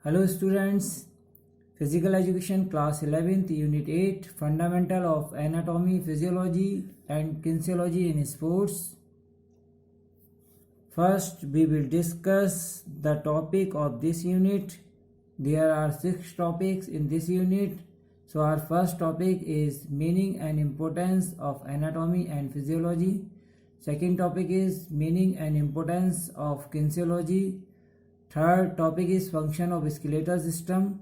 Hello students, Physical Education Class 11th Unit 8 Fundamental of Anatomy, Physiology and Kinesiology in Sports. First we will discuss the topic of this unit. There are 6 topics in this unit. So our first topic is meaning and importance of anatomy and physiology. Second topic is meaning and importance of kinesiology. Third topic is function of skeletal system,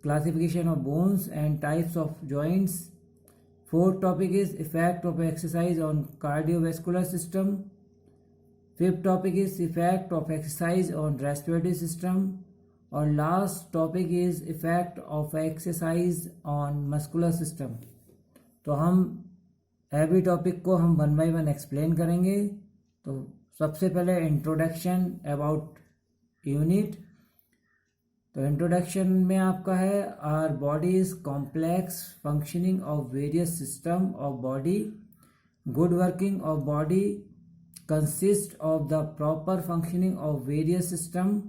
classification of bones and types of joints. Fourth topic is effect of exercise on cardiovascular system. Fifth topic is effect of exercise on respiratory system. और last topic is effect of exercise on muscular system. तो हम heavy topic को हम 1 by 1 explain करेंगे. तो सबसे पहले introduction about unit. तो इंट्रोडक्शन में आपका है our body is complex functioning of various system of body. Good working of body consist of the proper functioning of various system.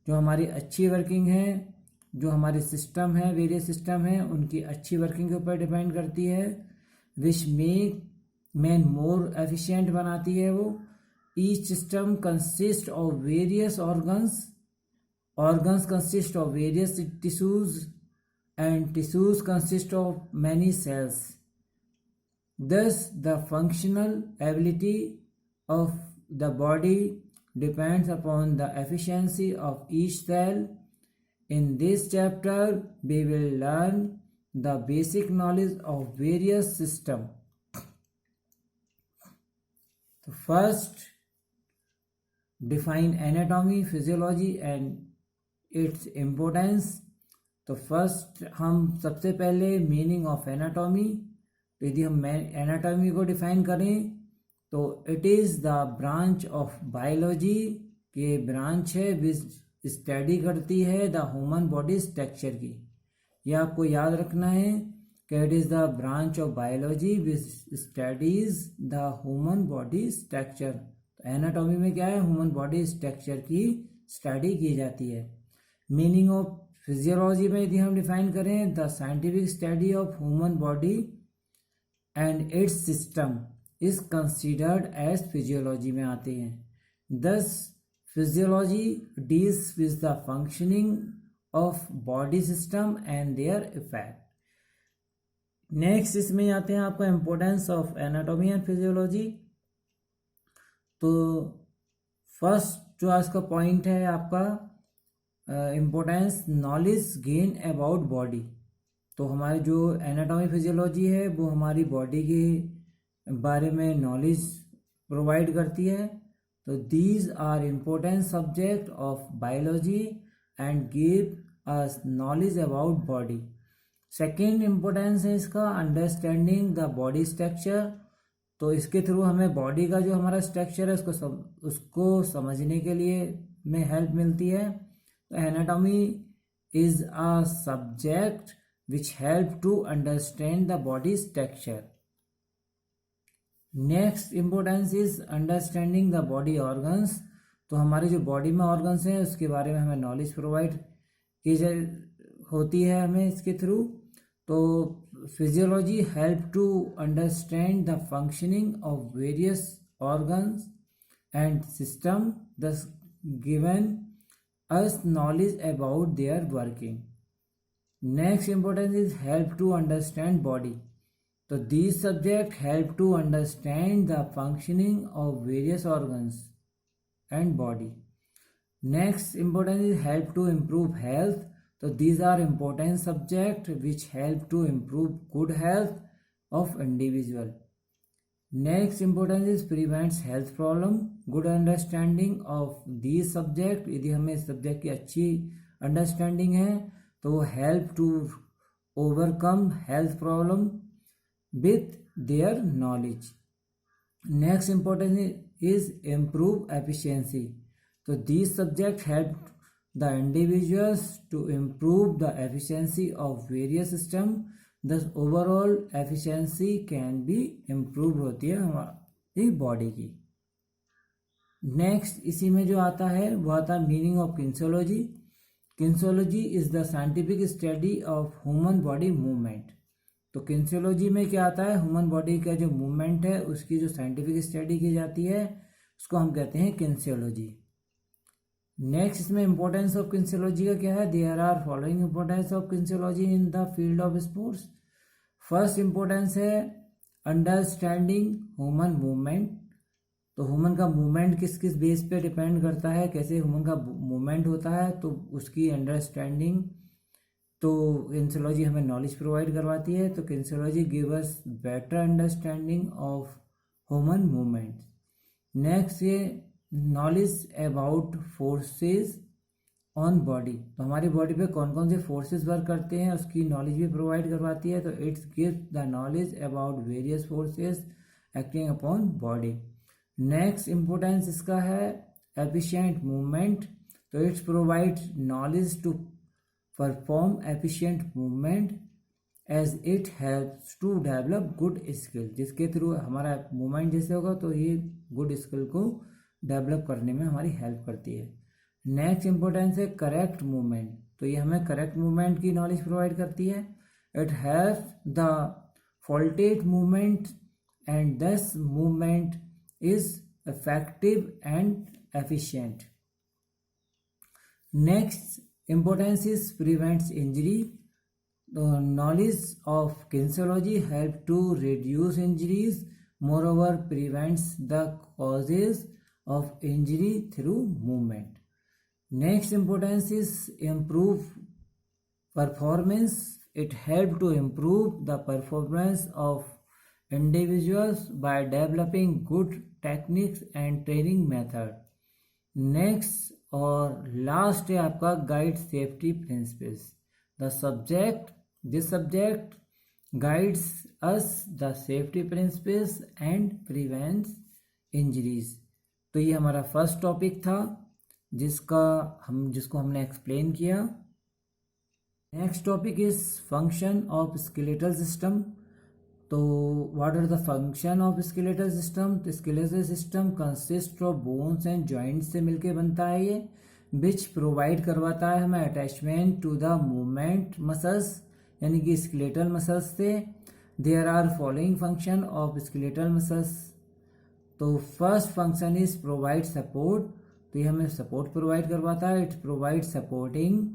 जो हमारी अच्छी वर्किंग है, जो हमारे सिस्टम है, वेरियस सिस्टम है, उनकी अच्छी वर्किंग के ऊपर डिपेंड करती है. Which make man more efficient बनाती है वो. Each system consist of various organs. Organs consist of various tissues and tissues consist of many cells. Thus the functional ability of the body depends upon the efficiency of each cell. In this chapter, we will learn the basic knowledge of various systems. So first, define anatomy, physiology and its importance. तो first हम सबसे पहले meaning of anatomy. तो यदि हम anatomy को define करें तो it is the branch of biology के ब्रांच है विच स्टडी करती है द ह्यूमन बॉडी स्ट्रक्चर की. यह आपको याद रखना है कि it is the branch of biology which studies the human body structure. तो एनाटॉमी में क्या है, ह्यूमन बॉडी स्ट्रक्चर की स्टडी की जाती है. मीनिंग ऑफ फिजियोलॉजी में यदि हम डिफाइन करें the scientific study of human body and its system is considered as physiology में आते हैं. This physiology deals with the functioning of body system and their effect. Next इसमें आते हैं आपका importance of anatomy and physiology. तो first जो आज का पॉइंट है आपका importance knowledge gain about body. तो हमारी जो एनाटॉमी फिजियोलॉजी है वो हमारी बॉडी के बारे में नॉलेज प्रोवाइड करती है. तो these are important subject of biology and give us knowledge about body. Second importance है इसका अंडरस्टैंडिंग द बॉडी स्ट्रक्चर. तो इसके थ्रू हमें बॉडी का जो हमारा स्ट्रक्चर है उसको समझने के लिए में हेल्प मिलती है. तो anatomy is a subject which help to understand the body structure. Next importance is understanding the body organs. तो हमारी जो बॉडी में ऑर्गन्स हैं उसके बारे में हमें नॉलेज प्रोवाइड की होती है हमें इसके थ्रू. तो physiology help to understand the functioning of various organs and system thus given us knowledge about their working. Next importance is help to understand body. So these subjects help to understand the functioning of various organs and body. Next importance is help to improve health. So these are important subjects which help to improve good health of individual. Next importance is prevents health problem. Good understanding of these subjects. यदि हमें subject की अच्छी understanding है तो वो help to overcome health problem with their knowledge. Next important is improve efficiency. So these subjects help the individuals to improve the efficiency of various systems. Thus overall efficiency can be improved होती है हमारी body की. Next इसी में जो आता है वो आता है meaning of kinesiology. Kinesiology is the scientific study of human body movement. तो किन्सियोलॉजी में क्या आता है, ह्यूमन बॉडी का जो मूवमेंट है उसकी जो साइंटिफिक स्टडी की जाती है उसको हम कहते हैं किन्सियोलॉजी। नेक्स्ट इसमें इंपॉर्टेंस ऑफ किन्सियोलॉजी का क्या है, there are following importance of kinesiology in the field of sports. First importance है अंडरस्टैंडिंग ह्यूमन मूवमेंट। तो ह्यूमन का मूवमेंट किस किस बेस पे डिपेंड करता है, कैसे ह्यूमन का मूवमेंट होता है, तो उसकी अंडरस्टैंडिंग, तो किन्सियोलॉजी हमें नॉलेज प्रोवाइड करवाती है। तो kinesiology give us better understanding of human movement. Next ये knowledge about forces on body. तो हमारी बॉडी पे कौन कौन से फोर्सेस वर्क करते हैं उसकी नॉलेज भी प्रोवाइड करवाती है। तो it's gives the knowledge about various forces acting upon body. Next importance इसका है एफिशिएंट मूवमेंट। तो it's provide knowledge to perform efficient movement as it helps to develop good skill. जिसके थ्रू हमारा movement जैसे होगा तो ये गुड स्किल को डेवलप करने में हमारी हेल्प करती है। नेक्स्ट इंपॉर्टेंस है करेक्ट मूवमेंट। तो ये हमें करेक्ट मूवमेंट की नॉलेज प्रोवाइड करती है। It helps the faulted movement and दस movement is effective and efficient. Next importance is prevents injury. The knowledge of kinesiology help to reduce injuries, moreover prevents the causes of injury through movement. Next importance is improve performance. It help to improve the performance of individuals by developing good techniques and training method. Next और last है आपका guide safety principles. This subject guides us the safety principles and prevents injuries. तो ये हमारा first topic था जिसको हमने explain किया। Next topic is function of skeletal system. तो what are the function of skeletal system. तो skeletal system consist of bones and joints से मिलके बनता है ये, विच प्रोवाइड करवाता है हमें attachment to the movement muscles, यानी कि स्केलेटल मसल्स से। There are following function of skeletal muscles. तो first function is provide support. तो ये हमें सपोर्ट प्रोवाइड करवाता है। It provide supporting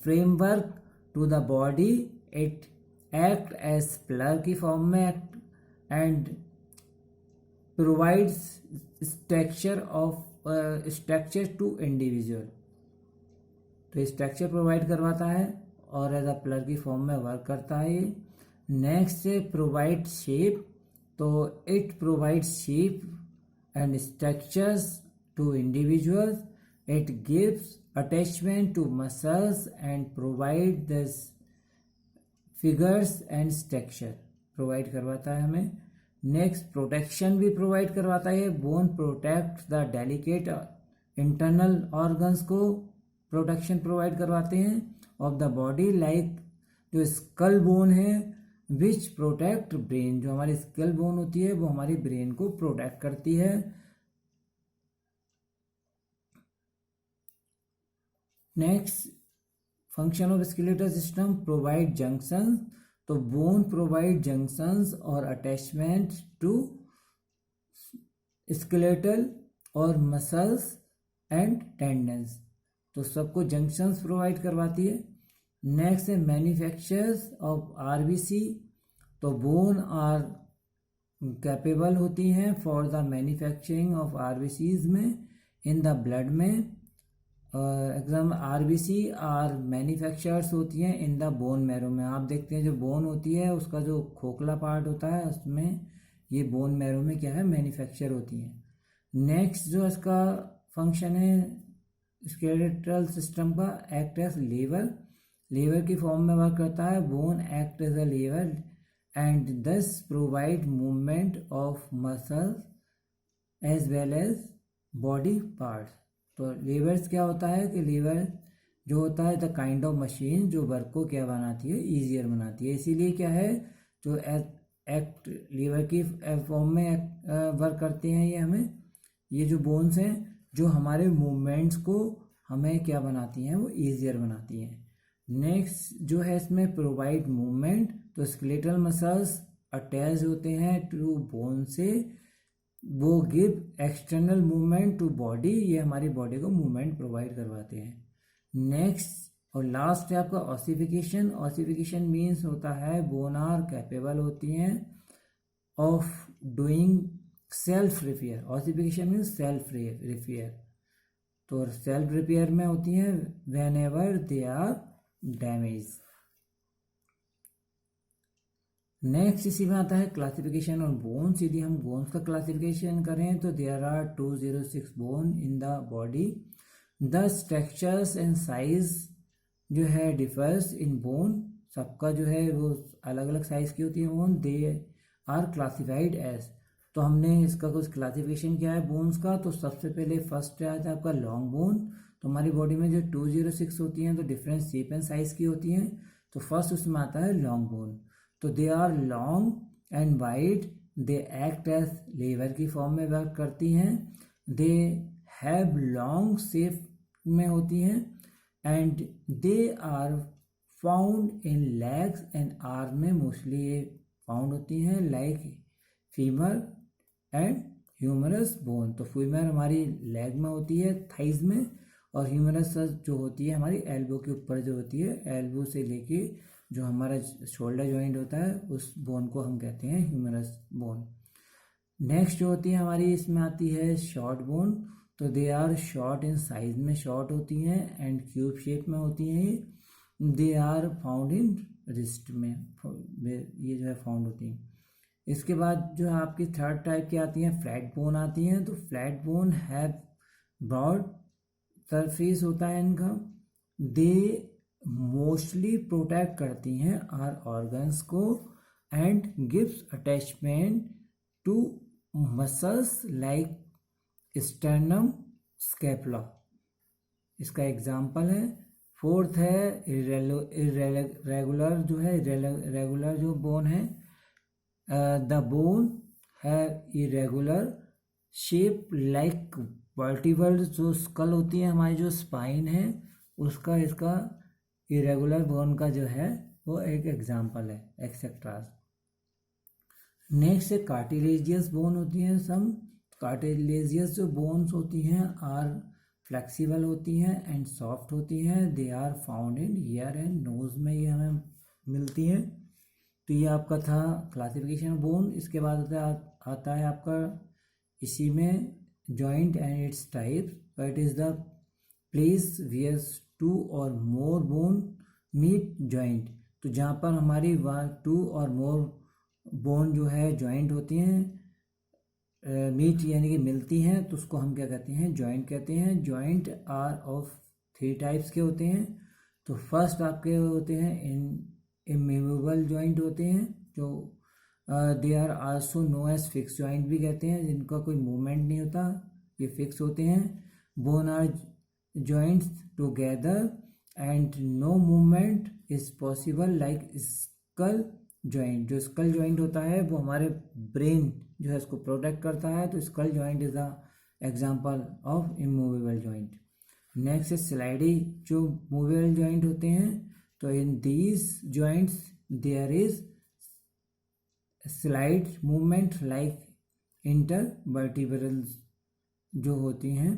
framework to the body. It act as pillar की फॉर्म में and provides structure to individual. तो structure provide करवाता है और एज अ पिलर की फॉर्म में वर्क करता है ये। नेक्स्ट है प्रोवाइड शेप। तो it provide shape and structures to individuals. It gives attachment to muscles and provide this figures and structure provide करवाता है हमें। नेक्स्ट प्रोटेक्शन भी प्रोवाइड करवाता है। Bone protect the delicate internal organs को protection provide करवाते हैं ऑफ द बॉडी, लाइक जो स्कल बोन है विच प्रोटेक्ट ब्रेन। जो हमारी स्कल बोन होती है वो हमारी ब्रेन को प्रोटेक्ट करती है। Next function of skeletal system provide junction. तो बोन प्रोवाइड जंक्शंस और अटैचमेंट टू स्केलेटल और मसल्स एंड टेंडन्स। तो सबको जंक्शंस प्रोवाइड करवाती है। नेक्स्ट है मैन्युफैक्चर्स ऑफ आरबीसी। तो बोन आर कैपेबल होती हैं for the manufacturing of RBCs में इन द ब्लड में। एग्जाम आरबीसी आर मैन्युफैक्चर्स होती हैं इन द बोन मैरो में। आप देखते हैं जो बोन होती है उसका जो खोखला पार्ट होता है उसमें ये बोन मैरो में क्या है मैन्युफैक्चर होती हैं। नेक्स्ट जो इसका फंक्शन है स्केलेटल सिस्टम का, एक्ट एज लीवर की फॉर्म में वर्क करता है। Bone act as a lever and thus provide movement of muscle as well as body parts. तो लीवर्स क्या होता है कि लीवर जो होता है द काइंड ऑफ मशीन जो वर्क को क्या बनाती है ईजियर बनाती है। इसीलिए क्या है जो एक्ट लीवर की फॉर्म में वर्क करते हैं ये हमें, ये जो बोन्स हैं जो हमारे मूवमेंट्स को हमें क्या बनाती हैं, वो ईजियर बनाती हैं। नेक्स्ट जो है इसमें प्रोवाइड मूवमेंट, तो स्केलेटल मसल्स अटैच होते हैं टू बोन से, वो give external movement to body, ये हमारी बॉडी को मूवमेंट प्रोवाइड करवाते हैं। नेक्स्ट और लास्ट है आपका ऑसिफिकेशन। ऑसिफिकेशन मीन्स होता है बोन आर कैपेबल होती हैं of doing self repair. Ossification means self repair, तो सेल्फ रिपेयर में होती हैं whenever they are damage. Next इसी में आता है क्लासिफिकेशन ऑन बोन्स। यदि हम बोन्स का क्लासिफिकेशन करें तो there are 206 bone in the body. The structures and size जो है डिफर्स इन बोन, सबका जो है वो अलग अलग साइज की होती है bone. They are classified as, तो हमने इसका कुछ क्लासिफिकेशन किया है बोन्स का। तो सबसे पहले फर्स्ट आता है आपका लॉन्ग बोन। तो हमारी बॉडी में जो 206 होती हैं तो डिफरेंट शेप एंड साइज की होती हैं। तो फर्स्ट उसमें आता है लॉन्ग बोन। तो they are long and wide, they act as lever की फॉर्म में वर्क करती हैं। दे हैव लॉन्ग शेप में होती हैं and they are found in legs and arm में मोस्टली ये फाउंड होती हैं, like femur and humerus bone. तो फीमर हमारी लेग में होती है, थाइज में, और ह्यूमरस जो होती है हमारी एल्बो के ऊपर जो होती है, एल्बो से लेके जो हमारा शोल्डर जॉइंट होता है उस बोन को हम कहते हैं ह्यूमरस बोन। नेक्स्ट जो होती है हमारी इसमें आती है शॉर्ट बोन। तो they are short in size में शॉर्ट होती हैं एंड क्यूब शेप में होती हैं। They are found in wrist में, ये जो है फाउंड होती हैं। इसके बाद जो है आपकी थर्ड टाइप की आती हैं फ्लैट बोन आती हैं। तो flat bone have broad surface होता है इनका। दे मोस्टली प्रोटेक्ट करती हैं आर ऑर्गन्स को and gives attachment to muscles like sternum scapula, इसका एग्जाम्पल है। फोर्थ है इरेगुलर जो है, रेगुलर जो बोन है, द बोन है इरेगुलर शेप लाइक वर्टिबल, जो स्कल होती है हमारी जो स्पाइन है उसका, इसका इरेगुलर बोन का जो है वो एक एग्जाम्पल है, एक्सेट्रा। नेक्स्ट है कार्टिलेजियस बोन होती हैं सम। कार्टिलेजियस जो बोन्स होती हैं आर फ्लेक्सिबल होती हैं एंड सॉफ्ट होती हैं। They are found in ear and nose में ये हमें मिलती हैं। तो ये आपका था क्लासिफिकेशन बोन। इसके बाद आता है आपका इसी में joint and its types. It is the place where 2 और मोर बोन मीट जॉइंट। तो जहाँ पर हमारी 2 और मोर बोन जो है जॉइंट होती हैं, मीट यानी कि मिलती हैं, तो उसको हम क्या कहते हैं, जॉइंट कहते हैं। जॉइंट आर ऑफ 3 टाइप्स के होते हैं। तो फर्स्ट आपके होते हैं इमूवेबल जॉइंट होते हैं, जो they are also know as fix joint भी कहते हैं, जिनका कोई मूवमेंट नहीं होता, ये फिक्स होते हैं। Bone are joints together and no movement is possible like skull joint. जो स्कल जॉइंट होता है वो हमारे ब्रेन जो है इसको प्रोटेक्ट करता है, तो skull joint is the example of immovable joint. Next slightly जो मूवेबल जॉइंट होते हैं। तो in these joints there is slide movement like intervertebrals जो होती हैं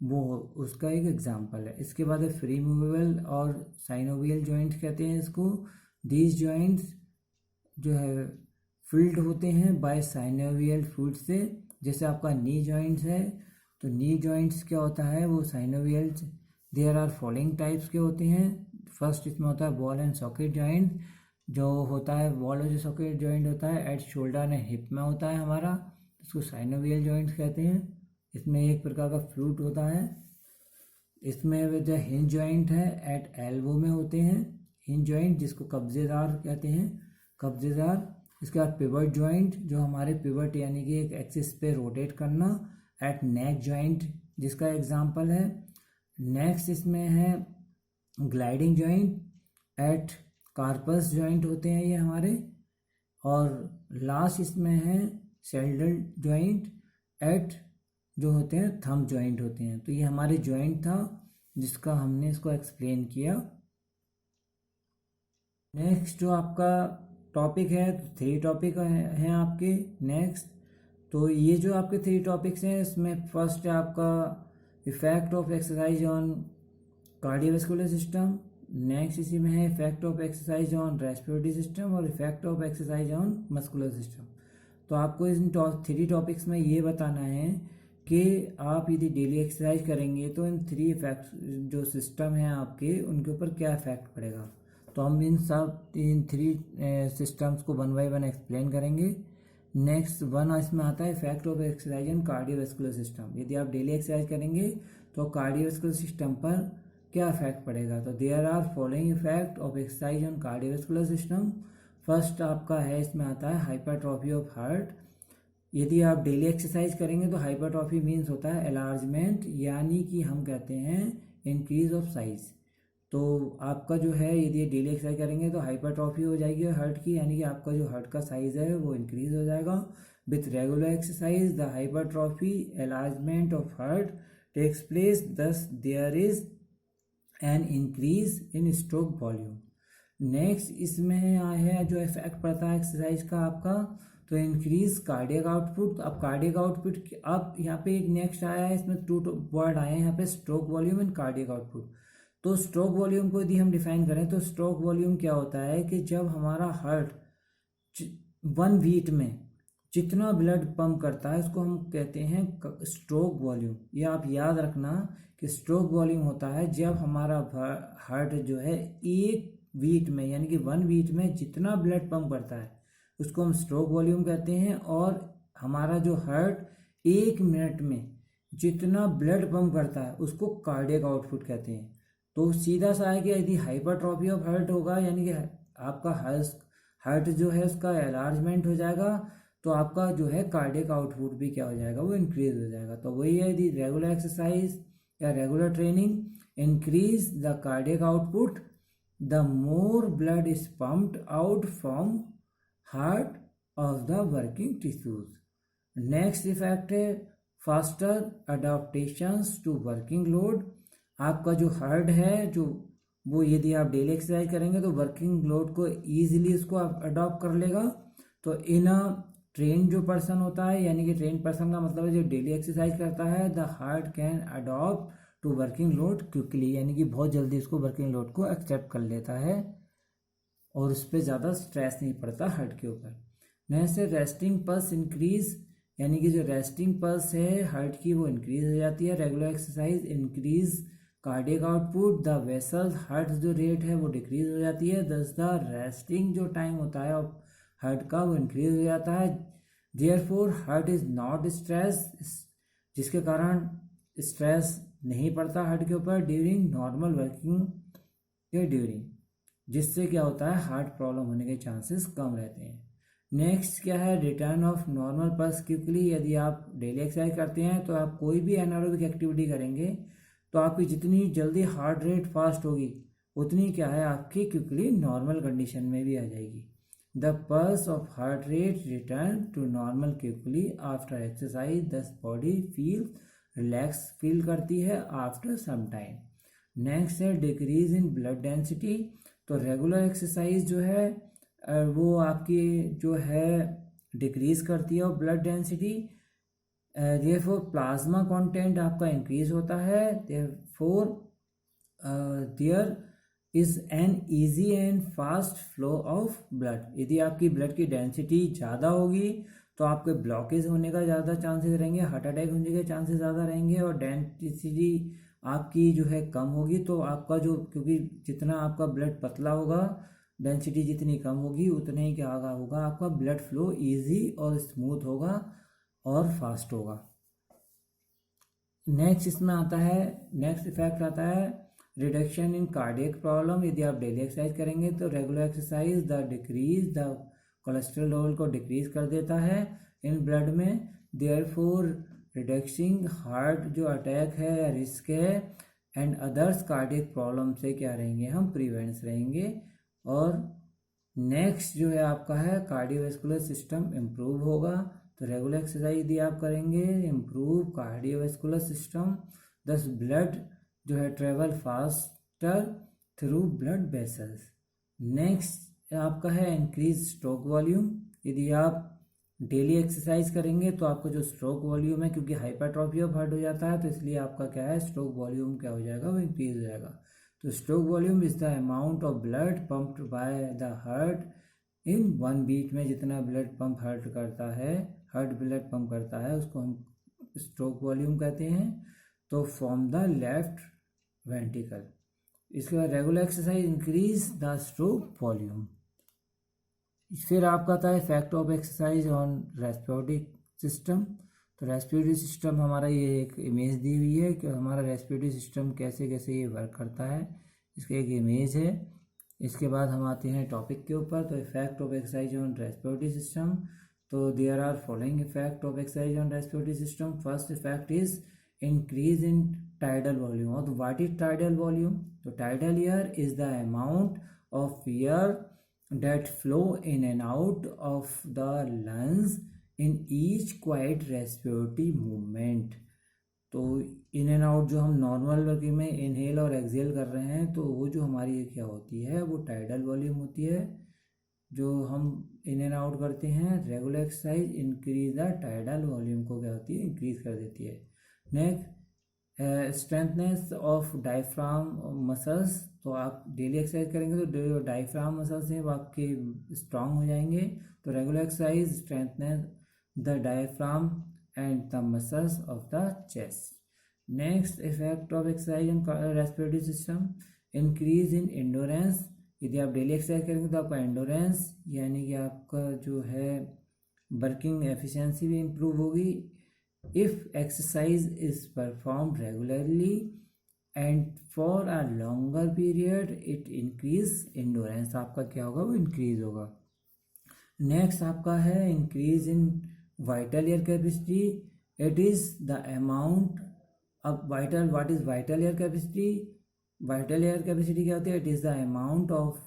वो उसका एक एग्जाम्पल है। इसके बाद फ्री मूवेबल और साइनोवियल जॉइंट कहते हैं इसको। दीज जॉइंट्स जो है फिल्ड होते हैं बाय साइनोवियल फ्लूइड से। जैसे आपका नी जॉइंट्स है, तो नी जॉइंट्स क्या होता है, वो synovial there are following types के होते हैं। फर्स्ट इसमें होता है बॉल एंड सॉकेट जॉइंट, जो होता है बॉल और जो सॉकेट जॉइंट होता है एट शोल्डर एंड हिप में होता है हमारा, इसको साइनोवियल जॉइंट्स कहते हैं। इसमें एक प्रकार का फ्लूट होता है। इसमें जो हिंज जॉइंट है एट एल्बो में होते हैं, हिंज जॉइंट जिसको कब्जेदार कहते हैं, कब्जेदार। इसके बाद पिवट जॉइंट, जो हमारे पिवट यानी कि एक एक्सिस पे रोटेट करना, एट नेक जॉइंट जिसका एग्जांपल है। नेक्स्ट इसमें है gliding joint at carpus joint होते हैं ये हमारे। और लास्ट इसमें है शोल्डर जॉइंट एट जो होते हैं थंब जॉइंट होते हैं। तो ये हमारे जॉइंट था जिसका हमने इसको एक्सप्लेन किया। नेक्स्ट जो आपका टॉपिक है, 3 टॉपिक हैं आपके नेक्स्ट। तो ये जो आपके 3 टॉपिक्स हैं, इसमें फर्स्ट है आपका effect of exercise on cardiovascular system. Next इसी में है effect of exercise on respiratory system और effect of exercise on muscular system. तो आपको इन 3 टॉपिक्स में ये बताना है कि आप यदि डेली एक्सरसाइज करेंगे तो इन 3 इफेक्ट जो सिस्टम हैं आपके, उनके ऊपर क्या इफेक्ट पड़ेगा। तो हम इन 3 सिस्टम्स को 1 बाय 1 एक्सप्लेन करेंगे। नेक्स्ट 1 इसमें आता है effect of exercise on cardiovascular system. यदि आप डेली एक्सरसाइज करेंगे तो कार्डियोवैस्कुलर सिस्टम पर क्या इफेक्ट पड़ेगा। तो there are following effect of exercise on cardiovascular system. First आपका है, इसमें आता है हाइपरट्रॉफी ऑफ हार्ट। यदि आप डेली एक्सरसाइज करेंगे तो हाइपरट्रॉफी मीन्स होता है एलार्जमेंट, यानी कि हम कहते हैं इंक्रीज ऑफ साइज। तो आपका जो है, यदि डेली एक्सरसाइज करेंगे तो हाइपरट्रॉफी हो जाएगी हार्ट की, यानी कि आपका जो हार्ट का साइज है वो इंक्रीज हो जाएगा। With regular exercise the hypertrophy enlargement of heart takes place, thus there is an increase in stroke volume. Next इसमें है जो इफेक्ट पड़ता है एक्सरसाइज का आपका, तो इंक्रीज कार्डियक आउटपुट। अब कार्डियक आउटपुट, अब यहाँ पे एक नेक्स्ट आया है, इसमें 2 वर्ड आए हैं यहाँ पे, stroke volume and cardiac output. तो स्ट्रोक वॉल्यूम को यदि हम डिफाइन करें तो स्ट्रोक वॉल्यूम क्या होता है कि जब हमारा हार्ट 1 बीट में जितना ब्लड पंप करता है उसको हम कहते हैं स्ट्रोक वॉल्यूम। ये आप याद रखना कि स्ट्रोक वॉल्यूम होता है जब हमारा हार्ट जो है 1 बीट में, यानी कि 1 बीट में जितना ब्लड पंप करता है उसको हम स्ट्रोक वॉल्यूम कहते हैं। और हमारा जो हार्ट 1 मिनट में जितना ब्लड पंप करता है उसको कार्डियक आउटपुट कहते हैं। तो सीधा सा है कि यदि हाइपरट्रॉफी ऑफ हार्ट होगा, यानी कि आपका हार्ट जो है उसका एलार्जमेंट हो जाएगा, तो आपका जो है कार्डियक आउटपुट भी क्या हो जाएगा, वो इंक्रीज हो जाएगा। तो वही है, यदि रेगुलर एक्सरसाइज या regular training increase the cardiac output, the more blood is pumped out from heart of the working tissues. Next effect है faster adaptations to working load। आपका जो हार्ट है जो वो, यदि आप डेली एक्सरसाइज करेंगे तो वर्किंग लोड को ईजिली उसको अडॉप्ट कर लेगा। तो इन अ ट्रेन जो पर्सन होता है, यानी कि ट्रेन पर्सन का मतलब है जो डेली एक्सरसाइज करता है, the heart can adopt to working load quickly, यानी कि बहुत जल्दी उसको वर्किंग लोड को एक्सेप्ट कर लेता है और उस पर ज़्यादा स्ट्रेस नहीं पड़ता हार्ट के ऊपर। नेक्स्ट है रेस्टिंग पल्स इंक्रीज, यानी कि जो रेस्टिंग पल्स है हार्ट की वो इंक्रीज हो जाती है। Regular exercise increase cardiac output, the vessel heart जो रेट है वो डिक्रीज हो जाती है। दस द रेस्टिंग जो टाइम होता है हार्ट का वो इंक्रीज हो जाता है। Therefore heart is not stress, जिसके कारण स्ट्रेस नहीं पड़ता हार्ट के ऊपर ड्यूरिंग नॉर्मल वर्किंग के ड्यूरिंग, जिससे क्या होता है हार्ट प्रॉब्लम होने के चांसेस कम रहते हैं। नेक्स्ट क्या है return of normal pulse quickly. यदि आप डेली एक्सरसाइज करते हैं तो आप कोई भी एनारोबिक एक्टिविटी करेंगे तो आपकी जितनी जल्दी हार्ट रेट फास्ट होगी उतनी क्या है आपकी क्विकली नॉर्मल कंडीशन में भी आ जाएगी। The pulse of heart rate return to normal quickly after exercise, thus body feel relax feel करती है आफ्टर सम टाइम। नेक्स्ट है डिक्रीज इन ब्लड डेंसिटी। तो रेगुलर एक्सरसाइज जो है वो आपकी जो है डिक्रीज करती है और blood density, therefore plasma content आपका इंक्रीज होता है। Therefore there is an easy and fast flow of blood. यदि आपकी ब्लड की डेंसिटी ज़्यादा होगी तो आपके ब्लॉकेज होने का ज़्यादा चांसेस रहेंगे, हार्ट अटैक होने के चांसेस ज़्यादा रहेंगे। और डेंसिटी आपकी जो है कम होगी तो आपका जो, क्योंकि जितना आपका ब्लड पतला होगा, डेंसिटी जितनी कम होगी उतने ही क्या होगा आपका ब्लड फ्लो इजी और स्मूथ होगा और फास्ट होगा। नेक्स्ट इसमें आता है, नेक्स्ट इफेक्ट आता है रिडक्शन इन कार्डियक प्रॉब्लम। यदि आप डेली एक्सरसाइज करेंगे तो regular exercise the decrease the cholesterol level को डिक्रीज कर देता है इन ब्लड में। देयरफॉर रिडक्सिंग हार्ट जो अटैक है या रिस्क है एंड अदर्स कार्डियक प्रॉब्लम से क्या रहेंगे हम, प्रिवेंट्स रहेंगे। और नेक्स्ट जो है आपका है कार्डियोवैस्कुलर सिस्टम इम्प्रूव होगा। तो रेगुलर एक्सरसाइज यदि आप करेंगे इम्प्रूव कार्डियोवैस्कुलर सिस्टम, दस ब्लड जो है travel faster through blood vessels. Next आपका है इंक्रीज स्ट्रोक वॉल्यूम। यदि आप डेली एक्सरसाइज करेंगे तो आपका जो स्ट्रोक वॉल्यूम है, क्योंकि हाइपरट्रॉफी ऑफ हार्ट हो जाता है, तो इसलिए आपका क्या है, स्ट्रोक वॉल्यूम क्या हो जाएगा, वो इंक्रीज हो जाएगा। तो stroke volume is the amount of blood pumped by the heart in 1 beat में जितना ब्लड पंप हार्ट करता है, हार्ट ब्लड पंप करता है, उसको हम स्ट्रोक वॉल्यूम कहते हैं। तो फ्रॉम द लेफ्ट वेंट्रिकल। इसके बाद regular exercise increase the stroke volume. फिर आपका आता है effect of exercise on respiratory system. तो रेस्पिरेटरी सिस्टम हमारा, ये एक इमेज दी हुई है कि हमारा रेस्पिरेटरी सिस्टम कैसे कैसे ये वर्क करता है, इसका एक इमेज है। इसके बाद हम आते हैं टॉपिक के ऊपर। तो effect of exercise on respiratory system. तो there are following effect of exercise on respiratory system. First effect is increase in tidal volume. और व्हाट इज टाइडल वॉल्यूम? तो tidal air is the amount of air that flow in and out of the lungs in each quiet respiratory movement। तो in and out जो हम normal working में inhale और exhale कर रहे हैं, तो वो जो हमारी क्या होती है, वो टाइडल वॉल्यूम होती है। जो हम इन एंड आउट करते हैं, regular exercise increase the tidal volume को क्या होती है, इंक्रीज कर देती है। Next strengthness of diaphragm muscles. तो आप डेली एक्सरसाइज करेंगे तो जो डायफ्राम मसल्स हैं वो आपके स्ट्रांग हो जाएंगे। तो regular exercise strengthness the diaphragm and the muscles of the chest. Next effect of exercise in respiratory system, increase in endurance. यदि आप डेली एक्सरसाइज करेंगे तो आपका एंडोरेंस यानी कि आपका जो है वर्किंग एफिशिएंसी भी इम्प्रूव होगी। If exercise is perform regularly and for a longer period it increase endurance. आपका क्या होगा, वो इंक्रीज होगा। नेक्स्ट आपका है increase in vital air capacity. It is the amount अब vital, what is vital air capacity? Vital air capacity क्या होती है? It is the amount of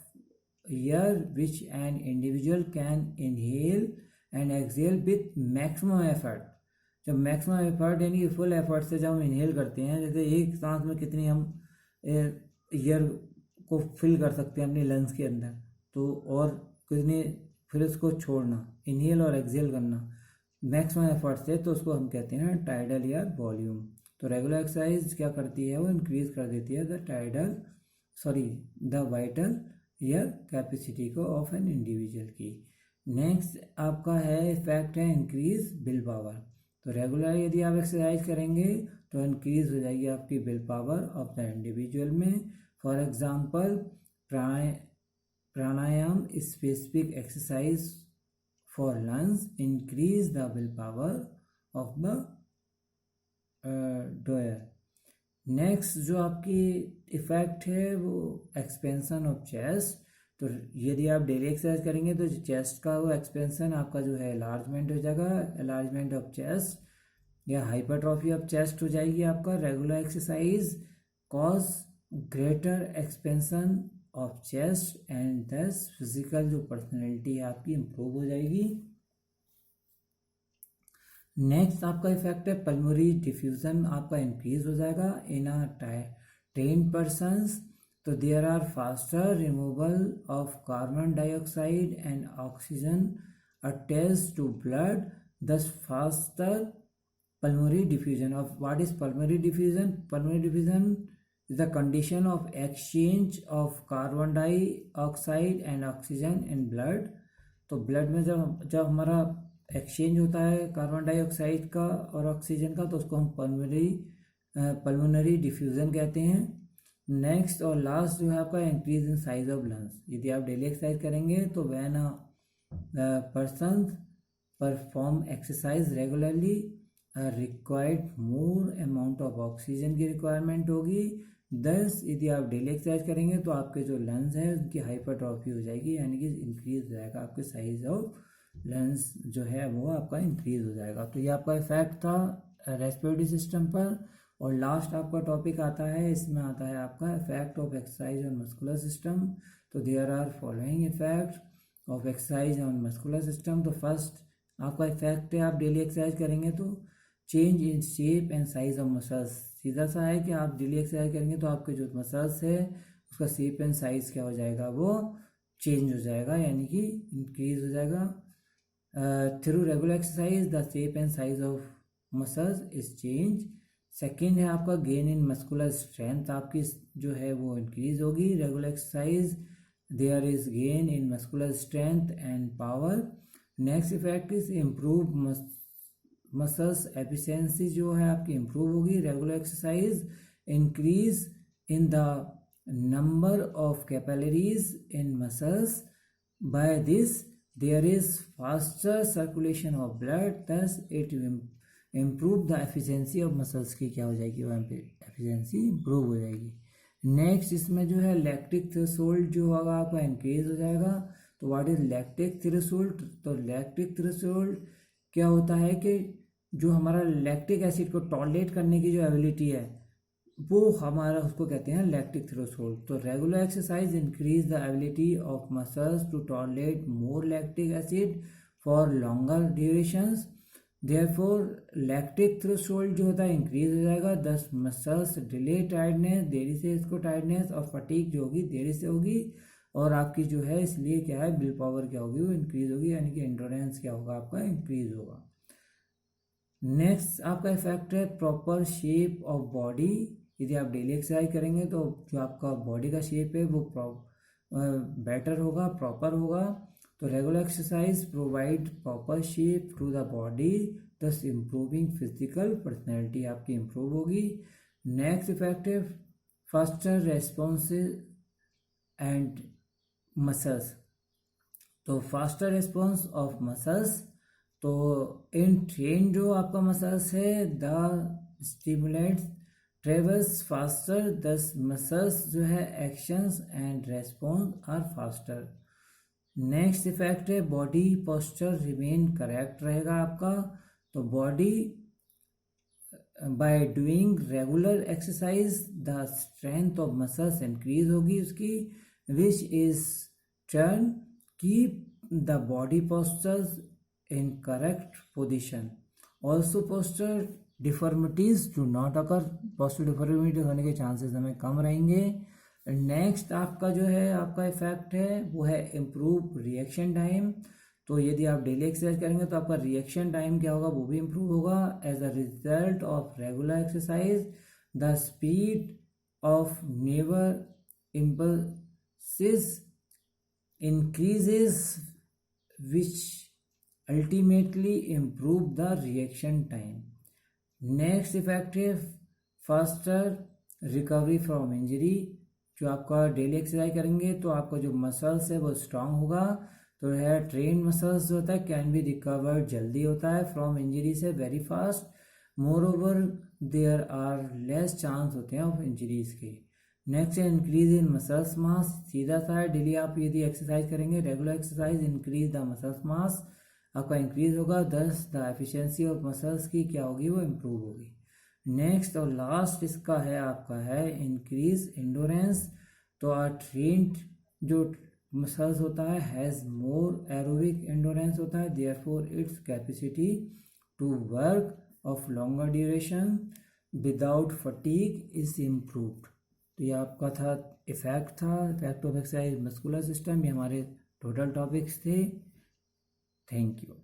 air which an individual can inhale and exhale with maximum effort. जब maximum effort यानी कि full effort से जब हम इनहेल करते हैं, जैसे एक सांस में कितनी हम एयर को फिल कर सकते हैं अपने लंग्स के अंदर, तो और कितने, फिर उसको छोड़ना, इनहेल और एक्सहेल करना मैक्सिमम एफर्ट से, तो उसको हम कहते हैं टाइडल एयर वॉल्यूम। तो रेगुलर एक्सरसाइज क्या करती है, वो इंक्रीज कर देती है द वाइटल एयर कैपेसिटी को ऑफ एन इंडिविजुअल की। नेक्स्ट आपका है इफेक्ट है इंक्रीज विल पावर। तो रेगुलर यदि आप एक्सरसाइज करेंगे तो इंक्रीज हो जाएगी आपकी will power of the individual में। For example pranayama specific exercise for lungs increase the will power of the doer. Next जो आपकी इफेक्ट है वो एक्सपेंशन ऑफ चेस्ट। तो यदि आप डेली एक्सरसाइज करेंगे तो चेस्ट का वो एक्सपेंशन आपका जो है एलार्जमेंट हो जाएगा, एलार्जमेंट ऑफ चेस्ट या हाइपरट्रॉफी ऑफ चेस्ट हो जाएगी आपका। Regular exercise cause greater expansion of chest and दस फिजिकल जो पर्सनैलिटी है आपकी इम्प्रूव हो जाएगी। नेक्स्ट आपका इफेक्ट है पल्मोनरी डिफ्यूजन आपका इंक्रीज हो जाएगा इन अ ट्रेन्ड पर्सन्स। तो there are faster removal of carbon dioxide and oxygen attached to blood, thus faster pulmonary diffusion of what is pulmonary diffusion? Pulmonary diffusion is the condition of exchange of carbon dioxide and oxygen in blood। तो blood में जब हमारा exchange होता है carbon dioxide का और oxygen का, तो उसको हम पल्मोनरी डिफ्यूजन कहते हैं। नेक्स्ट और लास्ट जो है आपका increase in size of lungs. यदि आप डेली एक्सरसाइज करेंगे तो when a person perform exercise regularly required more amount of oxygen की रिक्वायरमेंट होगी। दस यदि आप डेली एक्सरसाइज करेंगे तो आपके जो लंग्स हैं उनकी हाइपरट्रॉफी हो जाएगी, यानी कि इंक्रीज हो जाएगा आपके साइज ऑफ लंग्स जो है वो आपका इंक्रीज हो जाएगा। तो ये आपका इफेक्ट था रेस्पिरेटरी सिस्टम पर। और लास्ट आपका टॉपिक आता है, इसमें आता है आपका effect of exercise on muscular system. तो there are following effect of exercise on muscular system. तो फर्स्ट आपका इफेक्ट है, आप डेली एक्सरसाइज करेंगे तो change in shape and size of muscles. सीधा सा है कि आप डेली एक्सरसाइज करेंगे तो आपके जो मसल्स है उसका शेप एंड साइज क्या हो जाएगा, वो चेंज हो जाएगा, यानी कि इंक्रीज हो जाएगा। Through regular exercise the shape and size of muscles is change. Second है आपका गेन इन मस्कुलर स्ट्रेंथ, आपकी जो है वो इंक्रीज होगी। Regular exercise there is gain in muscular strength and power. Next effect is improve muscles efficiency, जो है आपकी इम्प्रूव होगी। Regular exercise increase in the number of capillaries in muscles, by this there is faster circulation of blood, thus it improve the efficiency of muscles की क्या हो जाएगी, वहाँ पे एफिशिएंसी इम्प्रूव हो जाएगी। नेक्स्ट इसमें जो है लैक्टिक थ्रेशोल्ड जो होगा आपका इंक्रीज हो जाएगा। तो व्हाट इज लैक्टिक थ्रेशोल्ड, तो लैक्टिक थ्रेशोल्ड क्या होता है कि जो हमारा लैक्टिक एसिड को टॉलरेट करने की जो एबिलिटी है वो हमारा उसको कहते हैं लैक्टिक थ्रेशोल्ड। तो regular exercise increase the ability of muscles to tolerate more lactic acid for longer durations, therefore lactic threshold जो होता है इंक्रीज हो जाएगा। दस मसल्स डिले टायर्डनेस, देरी से इसको टायर्डनेस, और फटीग जो होगी देरी से होगी, और आपकी जो है इसलिए क्या है विल पावर क्या होगी, वो इंक्रीज होगी, यानी कि एंड्योरेंस क्या होगा आपका इंक्रीज होगा। नेक्स्ट आपका इफेक्ट है प्रॉपर शेप ऑफ बॉडी। यदि आप डेली एक्सरसाइज करेंगे तो जो आपका बॉडी का शेप है वो बेटर होगा, प्रॉपर होगा। तो regular exercise provide proper shape to the body, thus improving physical personality आपकी इम्प्रूव होगी। नेक्स्ट इफेक्ट है फास्टर रेस्पॉन्सेज एंड मसल्स। तो फास्टर रेस्पॉन्स ऑफ मसल्स, तो इन ट्रेन जो आपका मसल्स है the stimulates travels faster, thus muscles जो है actions and response are faster. Next effect है बॉडी पोस्चर रिमेन करेक्ट रहेगा आपका। तो body by doing regular exercise the strength of muscles increase होगी उसकी, which is turn keep the body postures in correct position. Also posture deformities do not occur, posture deformity होने के chances हमें कम रहेंगे। Next आपका जो है आपका इफेक्ट है वो है इम्प्रूव रिएक्शन टाइम। तो यदि आप डेली एक्सरसाइज करेंगे तो आपका रिएक्शन टाइम क्या होगा, वो भी इम्प्रूव होगा। As a result of regular exercise the speed of nerve impulses increases, which ultimately improve the reaction time. Next effect है faster recovery from injury। जो आपका डेली एक्सरसाइज करेंगे तो आपका जो मसल्स है वो स्ट्रांग होगा। तो है ट्रेन मसल्स जो होता है कैन बी रिकवर्ड जल्दी होता है फ्रॉम इंजरी से very fast. Moreover there are less chance होते हैं ऑफ इंजरीज के। नेक्स्ट है इंक्रीज इन मसल्स मास, सीधा सा है डेली आप यदि एक्सरसाइज करेंगे regular exercise increase the muscles mass आपका इंक्रीज होगा, दस द एफिशिएंसी ऑफ मसल्स की क्या होगी, वो इम्प्रूव होगी। नेक्स्ट और लास्ट इसका है आपका है इंक्रीज एंडोरेंस। तो ट्रेंड जो मसल्स होता है हैज़ मोर एरोबिक एंडोरेंस होता है, therefore its capacity to work of longer duration without fatigue is improved. तो ये आपका था effect of exercise muscular system. ये हमारे टोटल टॉपिक्स थे। Thank you.